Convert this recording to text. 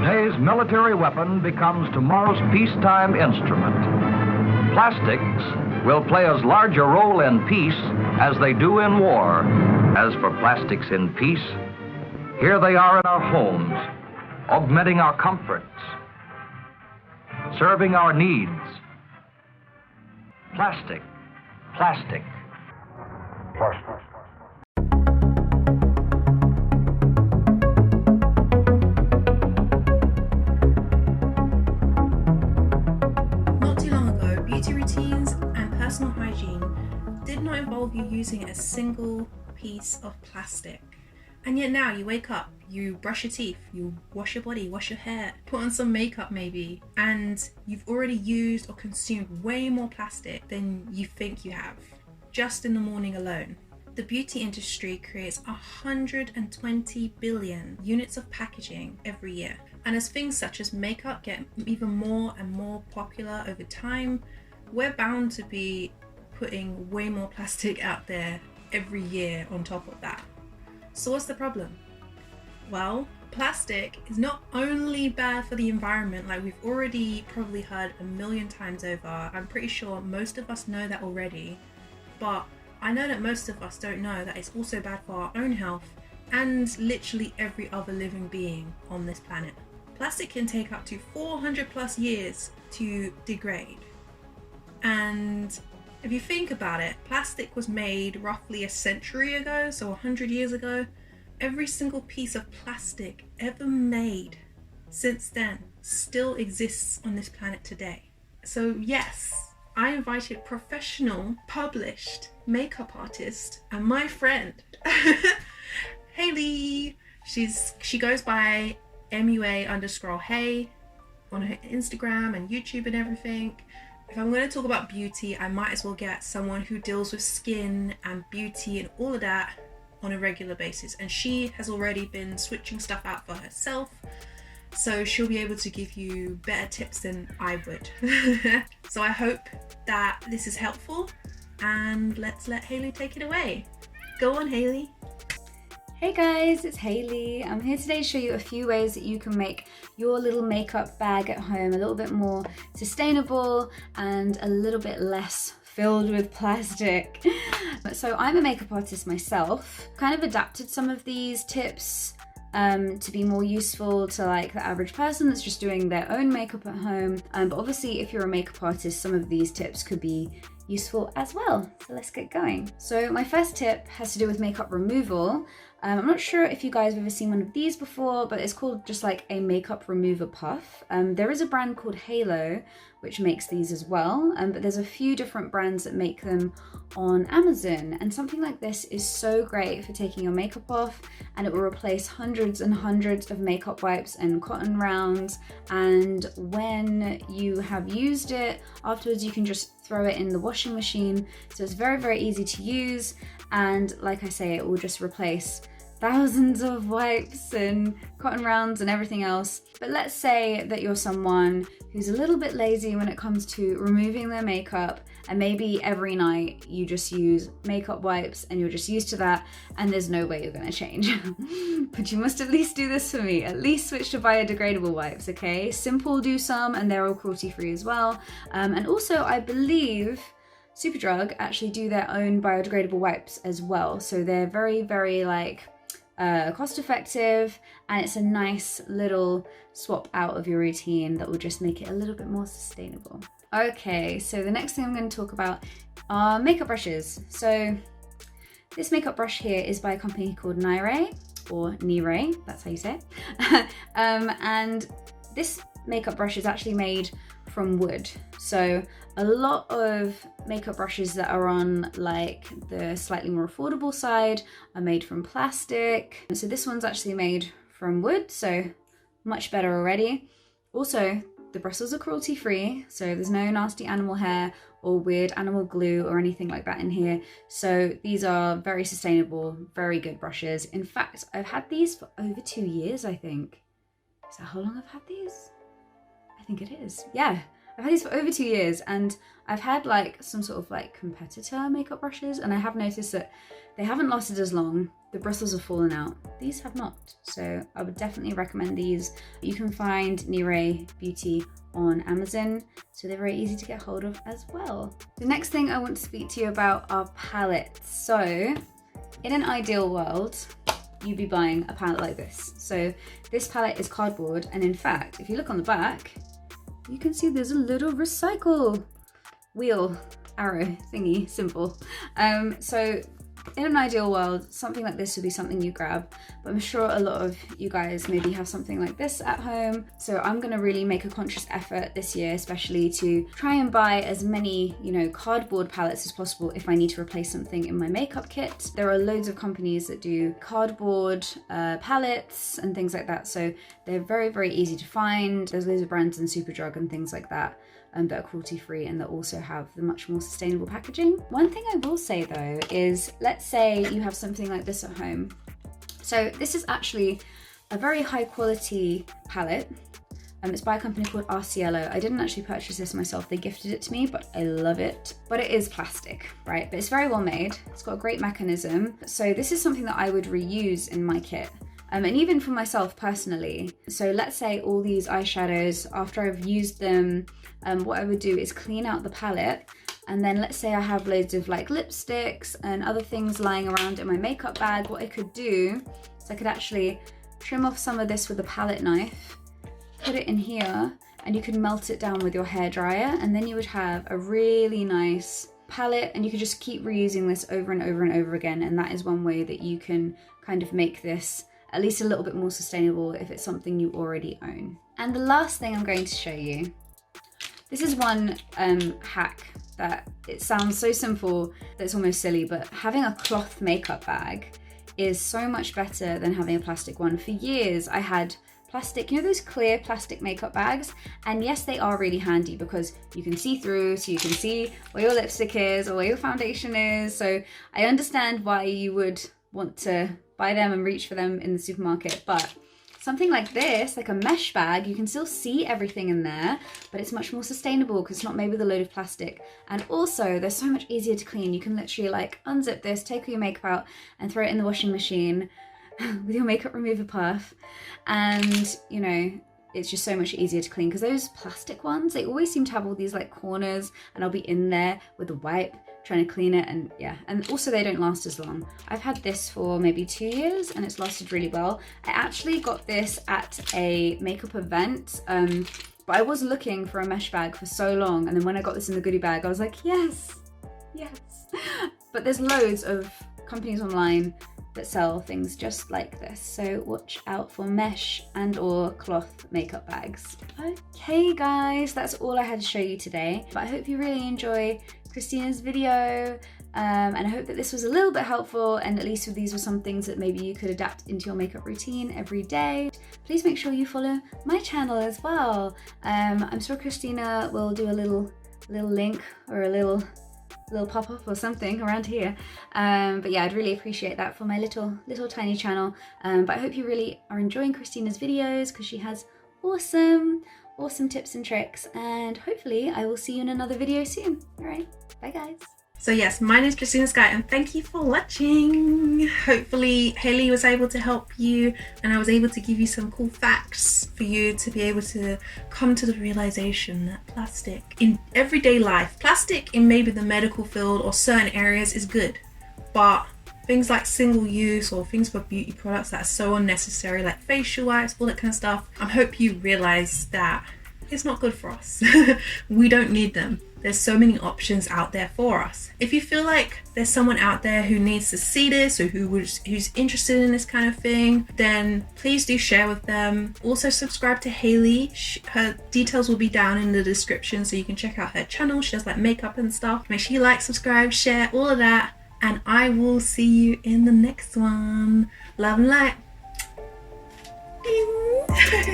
Today's military weapon becomes tomorrow's peacetime instrument. Plastics will play as large a role in peace as they do in war. As for plastics in peace, here they are in our homes, augmenting our comforts, serving our needs. Plastic, plastic, plastic. Not too long ago, beauty routines and personal hygiene did not involve you using a single piece of plastic. And yet now you wake up, you brush your teeth, you wash your body, wash your hair, put on some makeup maybe, and you've already used or consumed way more plastic than you think you have, just in the morning alone. The beauty industry creates 120 billion units of packaging every year. And as things such as makeup get even more and more popular over time, we're bound to be putting way more plastic out there every year on top of that. So what's the problem? Well, plastic is not only bad for the environment, like we've already probably heard a million times over. I'm pretty sure most of us know that already, but I know that most of us don't know that it's also bad for our own health and literally every other living being on this planet. Plastic can take up to 400 plus years to degrade. And if you think about it, plastic was made roughly a century ago, so 100 years ago. Every single piece of plastic ever made since then still exists on this planet today. So yes, I invited professional, published makeup artist and my friend, Hayley. She goes by MUA_Hay on her Instagram and YouTube and everything. If I'm going to talk about beauty, I might as well get someone who deals with skin and beauty and all of that on a regular basis. And she has already been switching stuff out for herself, so she'll be able to give you better tips than I would. So I hope that this is helpful, and let's let Hayley take it away. Go on, Hayley. Hey guys, it's Hayley. I'm here today to show you a few ways that you can make your little makeup bag at home a little bit more sustainable and a little bit less filled with plastic. So I'm a makeup artist myself, kind of adapted some of these tips to be more useful to like the average person that's just doing their own makeup at home. But obviously if you're a makeup artist, some of these tips could be useful as well. So let's get going. So my first tip has to do with makeup removal. I'm not sure if you guys have ever seen one of these before, but it's called just like a makeup remover puff. There is a brand called Halo which makes these as well, but there's a few different brands that make them on Amazon, and something like this is so great for taking your makeup off, and it will replace hundreds and hundreds of makeup wipes and cotton rounds, and when you have used it afterwards you can just throw it in the washing machine. So it's very, very easy to use, and like I say, it will just replace thousands of wipes and cotton rounds and everything else. But let's say that you're someone who's a little bit lazy when it comes to removing their makeup, and maybe every night you just use makeup wipes and you're just used to that and there's no way you're gonna change. But you must at least do this for me. At least switch to biodegradable wipes, okay? Simple do some, and they're all cruelty free as well. And also I believe Superdrug actually do their own biodegradable wipes as well. So they're very, very like cost effective, and it's a nice little swap out of your routine that will just make it a little bit more sustainable. Okay, so the next thing I'm going to talk about are makeup brushes. So this makeup brush here is by a company called Nire, or Nire, that's how you say it. And this makeup brush is actually made from wood. So a lot of makeup brushes that are on like the slightly more affordable side are made from plastic. So this one's actually made from wood, so much better already. Also, the bristles are cruelty free, so there's no nasty animal hair or weird animal glue or anything like that in here. So these are very sustainable, very good brushes. In fact, I've had these for over 2 years, I think. Is that how long I've had these? I think it is. Yeah, I've had these for over 2 years, and I've had like some sort of like competitor makeup brushes, and I have noticed that they haven't lasted as long. The bristles have fallen out. These have not. So I would definitely recommend these. You can find Nire Beauty on Amazon, so they're very easy to get hold of as well. The next thing I want to speak to you about are palettes. So in an ideal world, you'd be buying a palette like this. So this palette is cardboard, and in fact, if you look on the back, you can see there's a little recycle wheel arrow thingy symbol. So in an ideal world, something like this would be something you grab, but I'm sure a lot of you guys maybe have something like this at home. So I'm gonna really make a conscious effort this year, especially to try and buy as many, you know, cardboard palettes as possible if I need to replace something in my makeup kit. There are loads of companies that do cardboard palettes and things like that. So they're very, very easy to find. There's loads of brands in Superdrug and things like that. That are cruelty free and that also have the much more sustainable packaging. One thing I will say though is, let's say you have something like this at home. So this is actually a very high quality palette. It's by a company called Arciello. I didn't actually purchase this myself, they gifted it to me, but I love it. But it is plastic, right? But it's very well made. It's got a great mechanism. So this is something that I would reuse in my kit. And even for myself personally. So let's say all these eyeshadows, after I've used them, what I would do is clean out the palette, and then let's say I have loads of like lipsticks and other things lying around in my makeup bag. What I could do is I could actually trim off some of this with a palette knife, put it in here, and you could melt it down with your hairdryer, and then you would have a really nice palette, and you could just keep reusing this over and over and over again. And that is one way that you can kind of make this at least a little bit more sustainable if it's something you already own. And the last thing I'm going to show you, this is one hack that it sounds so simple that it's almost silly, but having a cloth makeup bag is so much better than having a plastic one. For years I had plastic, you know those clear plastic makeup bags? And yes, they are really handy because you can see through, so you can see where your lipstick is or where your foundation is. So I understand why you would want to buy them and reach for them in the supermarket, but something like this, like a mesh bag, you can still see everything in there, but it's much more sustainable because it's not made with a load of plastic. And also they're so much easier to clean. You can literally like unzip this, take all your makeup out and throw it in the washing machine with your makeup remover puff, and you know, it's just so much easier to clean, because those plastic ones, they always seem to have all these like corners, and I'll be in there with a wipe trying to clean it, and yeah, and also they don't last as long. I've had this for maybe 2 years and it's lasted really well. I actually got this at a makeup event, but I was looking for a mesh bag for so long, and then when I got this in the goodie bag I was like, yes, yes. But there's loads of companies online that sell things just like this, so watch out for mesh and or cloth makeup bags. Okay guys, that's all I had to show you today, but I hope you really enjoy Christina's video, and I hope that this was a little bit helpful, and at least these were some things that maybe you could adapt into your makeup routine every day. Please make sure you follow my channel as well. I'm sure Christina will do a little link or a little pop-up or something around here, but yeah, I'd really appreciate that for my little tiny channel. But I hope you really are enjoying Christina's videos, because she has awesome tips and tricks, and hopefully I will see you in another video soon. All right, bye guys. So yes, my name is Christina Sky, and thank you for watching. Hopefully Hayley was able to help you, and I was able to give you some cool facts for you to be able to come to the realization that plastic in everyday life, plastic in maybe the medical field or certain areas is good, but things like single use or things for beauty products that are so unnecessary, like facial wipes, all that kind of stuff, I hope you realize that it's not good for us. We don't need them. There's so many options out there for us. If you feel like there's someone out there who needs to see this, or who's interested in this kind of thing, then please do share with them. Also subscribe to Hayley. Her details will be down in the description, so you can check out her channel. She does like makeup and stuff. Make sure you like, subscribe, share, all of that. And I will see you in the next one. Love and light. Ding.